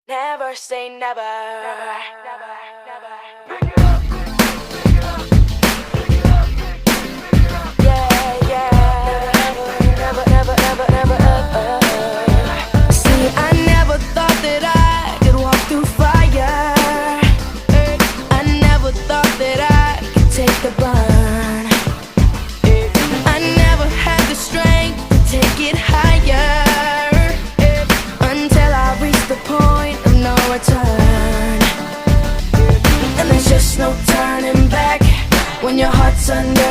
Never say never. Yeah, yeah. Never. See, I never thought that I could walk through fire. I never thought that I could take the burn. I never had the strength to take it higher, until I reached the point of no return. And there's just no turning back when your heart's under